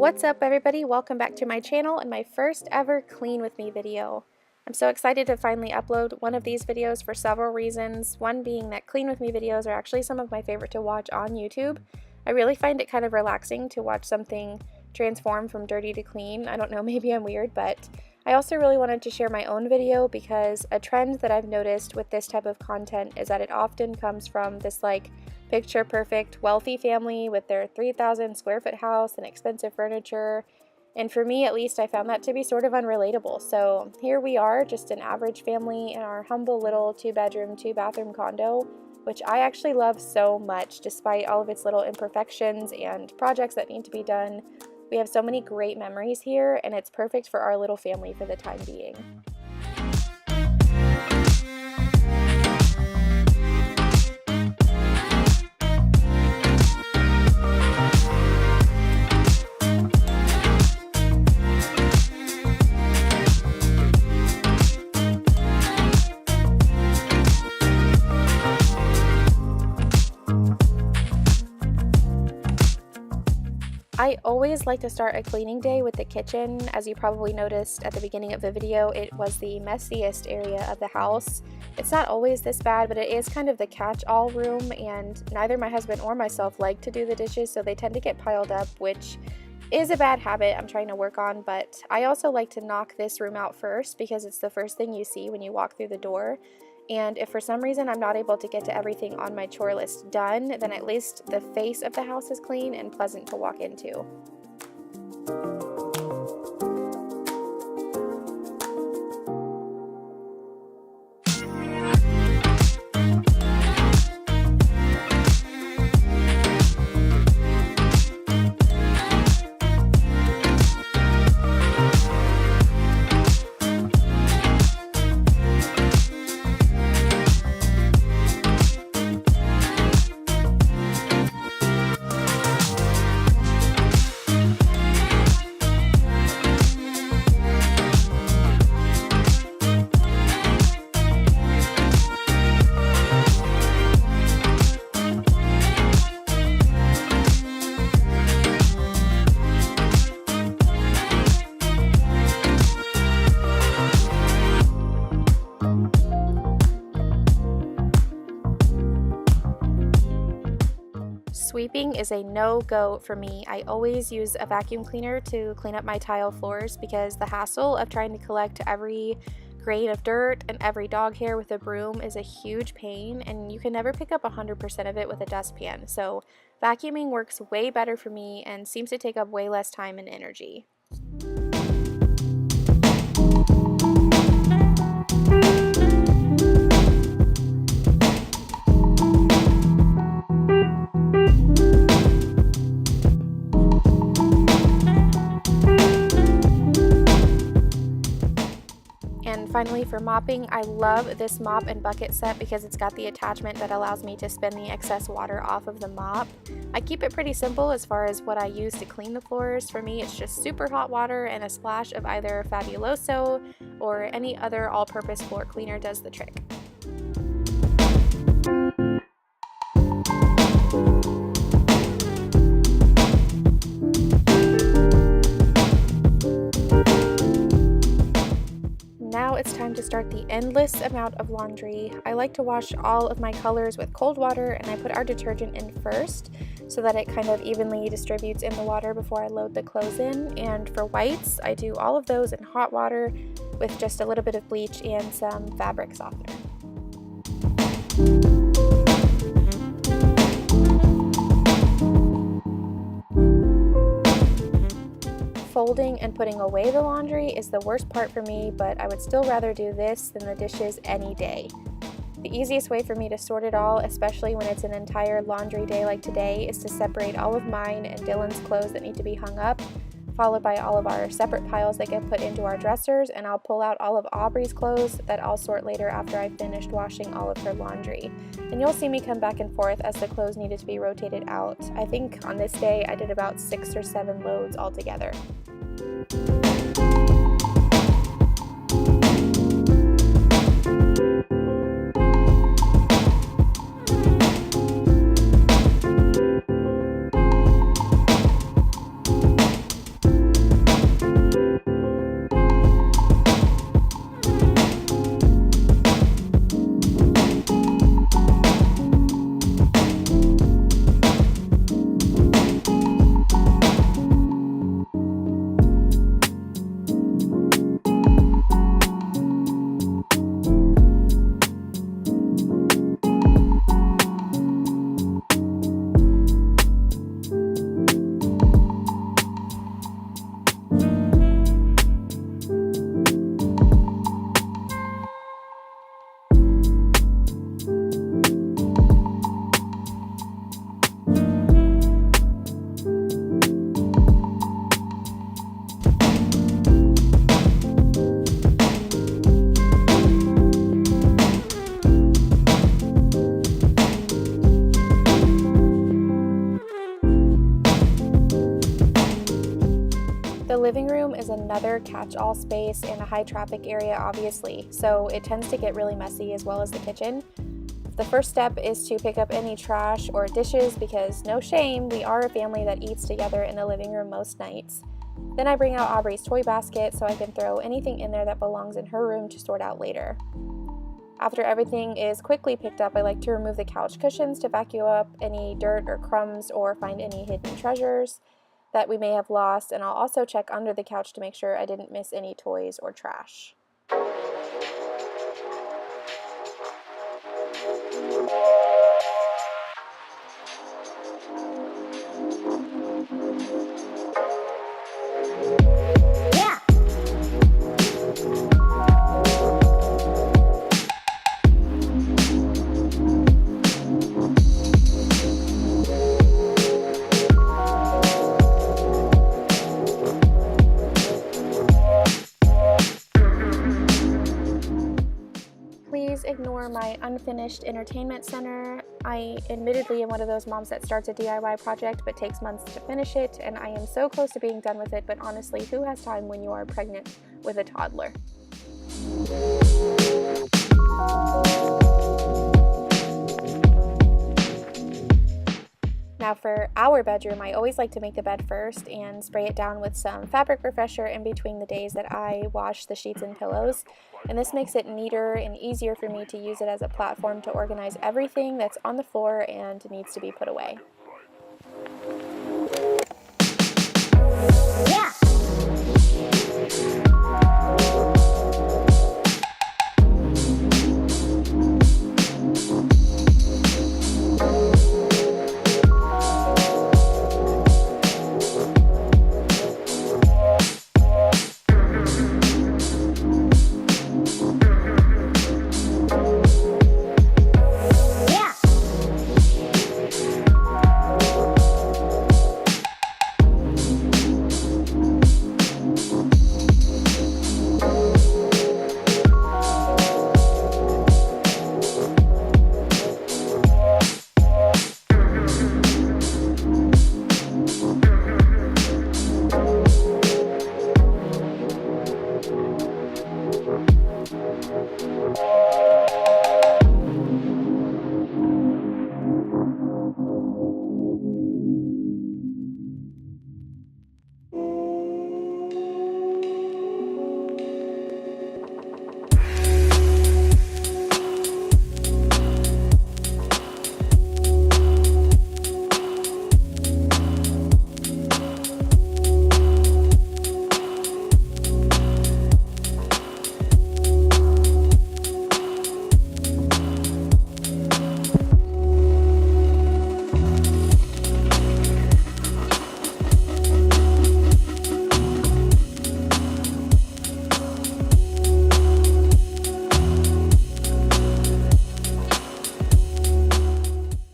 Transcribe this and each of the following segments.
What's up everybody, welcome back to my channel and my first ever clean with me video. I'm so excited to finally upload one of these videos for several reasons, one being that clean with me videos are actually some of my favorite to watch on YouTube. I really find it kind of relaxing to watch something transform from dirty to clean. I don't know, maybe I'm weird, but I also really wanted to share my own video because a trend that I've noticed with this type of content is that it often comes from this picture perfect wealthy family with their 3,000 square foot house and expensive furniture, and for me at least I found that to be sort of unrelatable. So here we are, just an average family in our humble little 2-bedroom 2-bathroom condo, which I actually love so much despite all of its little imperfections and projects that need to be done. We have so many great memories here and it's perfect for our little family for the time being. I always like to start a cleaning day with the kitchen. As you probably noticed at the beginning of the video, it was the messiest area of the house. It's not always this bad, but it is kind of the catch-all room, and neither my husband or myself like to do the dishes, so they tend to get piled up, which is a bad habit I'm trying to work on. But I also like to knock this room out first because it's the first thing you see when you walk through the door. And if for some reason I'm not able to get to everything on my chore list done, then at least the face of the house is clean and pleasant to walk into. Sweeping is a no-go for me. I always use a vacuum cleaner to clean up my tile floors because the hassle of trying to collect every grain of dirt and every dog hair with a broom is a huge pain, and you can never pick up 100% of it with a dustpan. So vacuuming works way better for me and seems to take up way less time and energy. And finally, for mopping, I love this mop and bucket set because it's got the attachment that allows me to spin the excess water off of the mop. I keep it pretty simple as far as what I use to clean the floors. For me, it's just super hot water and a splash of either Fabuloso or any other all-purpose floor cleaner does the trick. Now it's time to start the endless amount of laundry. I like to wash all of my colors with cold water, and I put our detergent in first so that it kind of evenly distributes in the water before I load the clothes in. And for whites, I do all of those in hot water with just a little bit of bleach and some fabric softener. Folding and putting away the laundry is the worst part for me, but I would still rather do this than the dishes any day. The easiest way for me to sort it all, especially when it's an entire laundry day like today, is to separate all of mine and Dylan's clothes that need to be hung up, followed by all of our separate piles that get put into our dressers, and I'll pull out all of Aubrey's clothes that I'll sort later after I've finished washing all of her laundry. And you'll see me come back and forth as the clothes needed to be rotated out. I think on this day I did about 6 or 7 loads altogether. living room is another catch-all space in a high traffic area, obviously, so it tends to get really messy as well as the kitchen. The first step is to pick up any trash or dishes because, no shame, we are a family that eats together in the living room most nights. Then I bring out Aubrey's toy basket so I can throw anything in there that belongs in her room to sort out later. After everything is quickly picked up, I like to remove the couch cushions to vacuum up any dirt or crumbs or find any hidden treasures that we may have lost, and I'll also check under the couch to make sure I didn't miss any toys or trash. Please ignore my unfinished entertainment center. I admittedly am one of those moms that starts a DIY project but takes months to finish it, and I am so close to being done with it, but honestly, who has time when you are pregnant with a toddler? Now for our bedroom, I always like to make the bed first and spray it down with some fabric refresher in between the days that I wash the sheets and pillows. And this makes it neater and easier for me to use it as a platform to organize everything that's on the floor and needs to be put away. Yeah.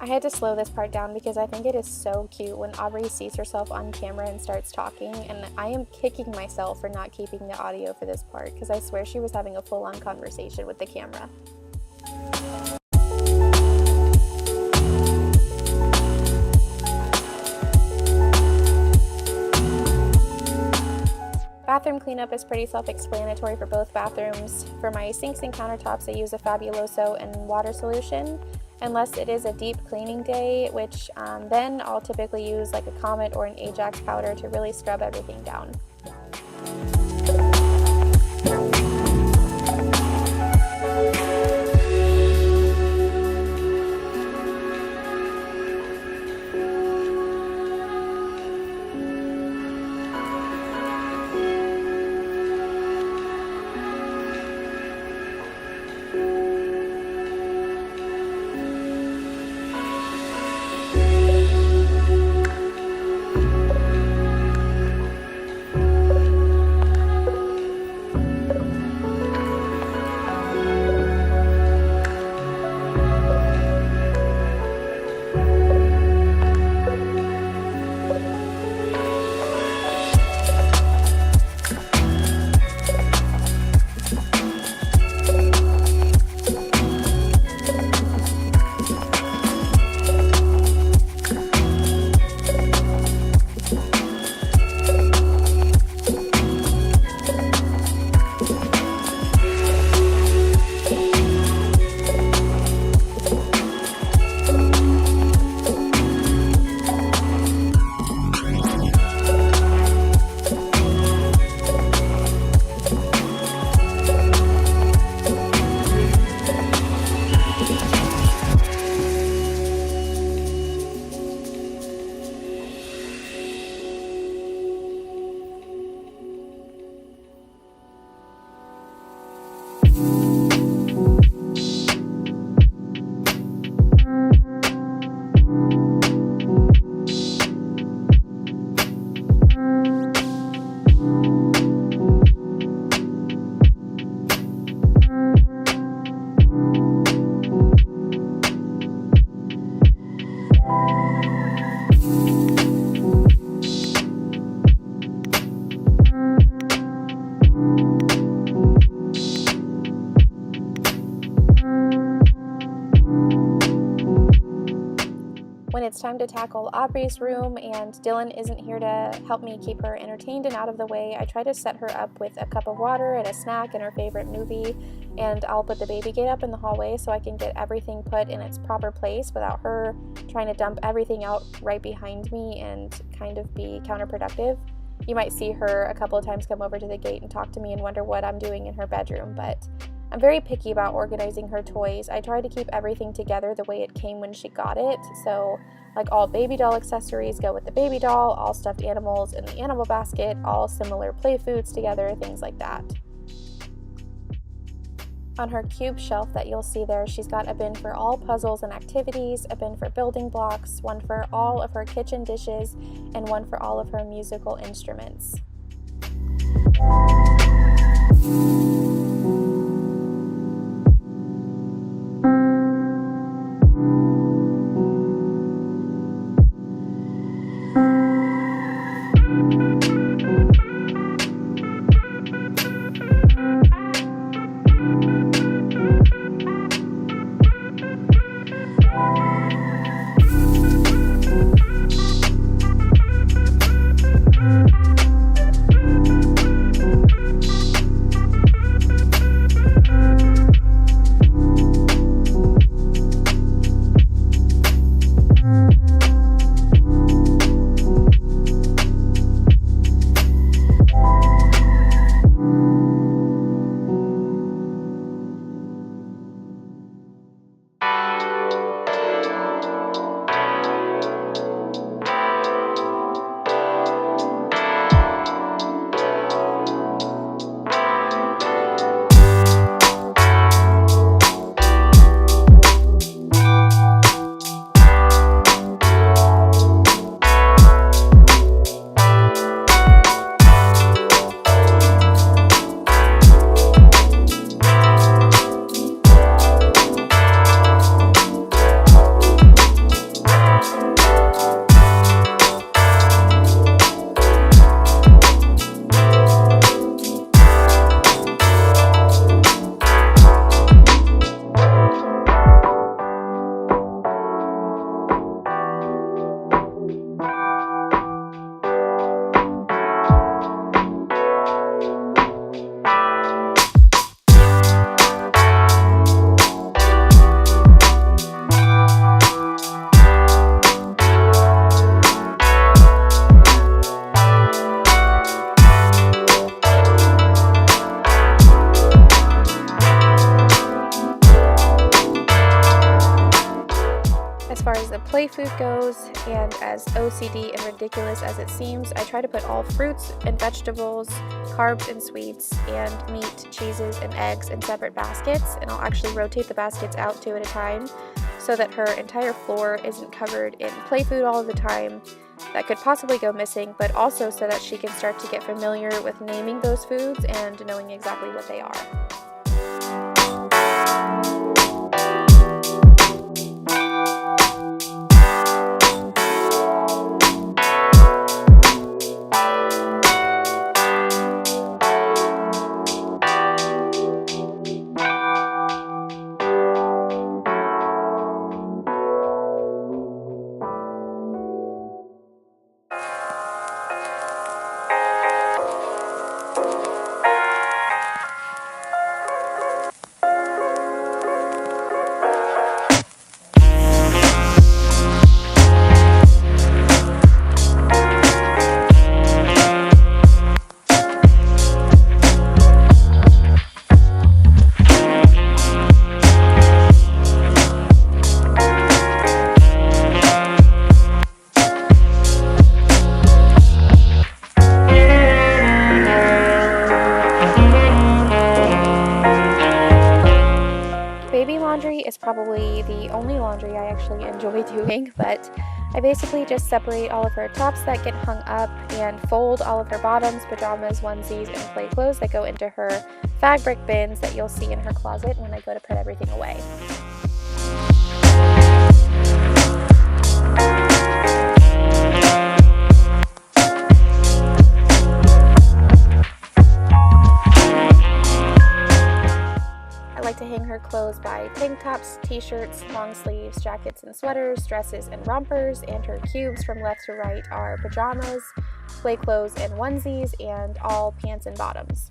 I had to slow this part down because I think it is so cute when Aubrey sees herself on camera and starts talking, and I am kicking myself for not keeping the audio for this part because I swear she was having a full-on conversation with the camera. Bathroom cleanup is pretty self-explanatory for both bathrooms. For my sinks and countertops, I use a Fabuloso and water solution, unless it is a deep cleaning day, which then I'll typically use like a Comet or an Ajax powder to really scrub everything down. When it's time to tackle Aubrey's room and Dylan isn't here to help me keep her entertained and out of the way, I try to set her up with a cup of water and a snack and her favorite movie, and I'll put the baby gate up in the hallway so I can get everything put in its proper place without her trying to dump everything out right behind me and kind of be counterproductive. You might see her a couple of times come over to the gate and talk to me and wonder what I'm doing in her bedroom, but I'm very picky about organizing her toys. I try to keep everything together the way it came when she got it. So, like, all baby doll accessories go with the baby doll, all stuffed animals in the animal basket, all similar play foods together, things like that. On her cube shelf that you'll see there, she's got a bin for all puzzles and activities, a bin for building blocks, one for all of her kitchen dishes, and one for all of her musical instruments. As far as the play food goes, and as OCD and ridiculous as it seems, I try to put all fruits and vegetables, carbs and sweets, and meat, cheeses, and eggs in separate baskets, and I'll actually rotate the baskets out 2 at a time so that her entire floor isn't covered in play food all of the time that could possibly go missing, but also so that she can start to get familiar with naming those foods and knowing exactly what they are. Laundry is probably the only laundry I actually enjoy doing, but I basically just separate all of her tops that get hung up and fold all of her bottoms, pajamas, onesies, and play clothes that go into her fabric bins that you'll see in her closet when I go to put everything away. I like to hang her clothes by tank tops, t-shirts, long sleeves, jackets and sweaters, dresses and rompers, and her cubes from left to right are pajamas, play clothes and onesies, and all pants and bottoms.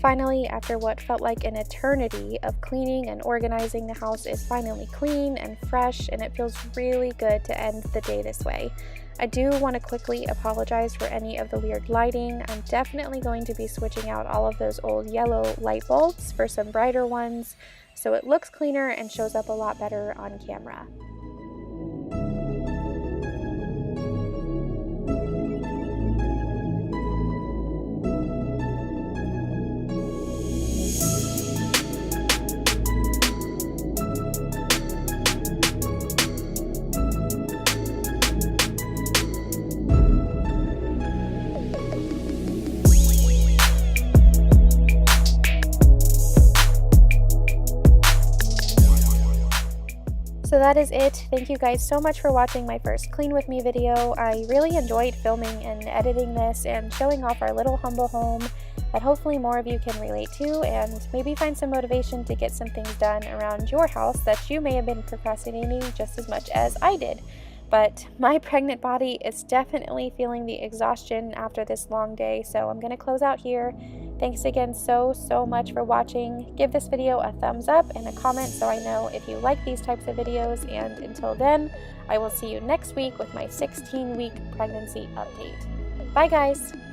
Finally, after what felt like an eternity of cleaning and organizing, the house is finally clean and fresh, and it feels really good to end the day this way. I do want to quickly apologize for any of the weird lighting. I'm definitely going to be switching out all of those old yellow light bulbs for some brighter ones, so it looks cleaner and shows up a lot better on camera. So that is it. Thank you guys so much for watching my first Clean With Me video. I really enjoyed filming and editing this and showing off our little humble home that hopefully more of you can relate to and maybe find some motivation to get some things done around your house that you may have been procrastinating just as much as I did. But my pregnant body is definitely feeling the exhaustion after this long day, so I'm going to close out here. Thanks again so much for watching. Give this video a thumbs up and a comment so I know if you like these types of videos, and until then, I will see you next week with my 16-week pregnancy update. Bye guys!